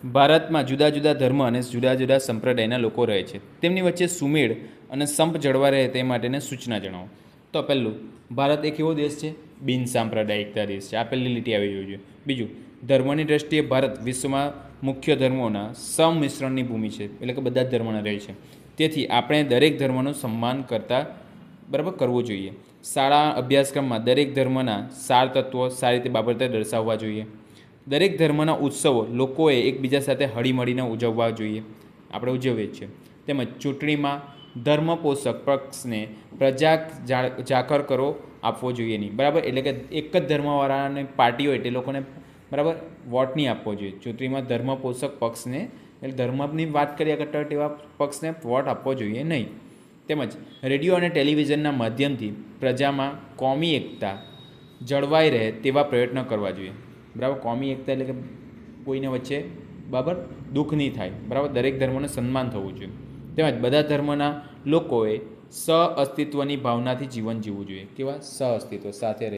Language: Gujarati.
ભારતમાં જુદા જુદા ધર્મ અને જુદા જુદા સંપ્રદાયના લોકો રહે છે. તેમની વચ્ચે સુમેળ અને સંપ જળવા રહે તે માટેની સૂચના જણાવો. તો પહેલું, ભારત એક એવો દેશ છે બિન સાંપ્રદાયિકતા દેશ છે. આ પહેલી લીટી આવી જોઈએ. બીજું, ધર્મની દ્રષ્ટિએ ભારત વિશ્વમાં મુખ્ય ધર્મોના સંમિશ્રણની ભૂમિ છે, એટલે કે બધા જ ધર્મોના રહે છે. તેથી આપણે દરેક ધર્મનું સન્માન કરવું જોઈએ. શાળા અભ્યાસક્રમમાં દરેક ધર્મના સાર તત્વો સારી રીતે બાબતે દર્શાવવા જોઈએ. દરેક ધર્મના ઉત્સવો લોકોએ એકબીજા સાથે હળીમળીને ઉજવવા જોઈએ. આપણે ઉજવીએ છીએ. તેમજ ચૂંટણીમાં ધર્મ પોષક પક્ષને પ્રજા જાકર કરો આપવો જોઈએ નહીં. બરાબર, એટલે કે એક જ ધર્મવાળાની પાર્ટી હોય તે લોકોને બરાબર વોટ નહીં આપવો જોઈએ. ચૂંટણીમાં ધર્મ પોષક પક્ષને, એટલે ધર્મની વાત કર્યા કરતા હોય તેવા પક્ષને વોટ આપવો જોઈએ નહીં. તેમજ રેડિયો અને ટેલિવિઝનના માધ્યમથી પ્રજામાં કોમી એકતા જળવાઈ રહે તેવા પ્રયત્નો કરવા જોઈએ. બરાબર, કોમી એકતા એટલે કે કોઈને વચ્ચે બરાબર દુઃખ નહીં થાય. બરાબર, દરેક ધર્મનું સન્માન થવું જોઈએ. તેમજ બધા ધર્મના લોકોએ સહઅસ્તિત્વની ભાવનાથી જીવન જીવવું જોઈએ. કેવા? સહઅસ્તિત્વ, સાથે રહે.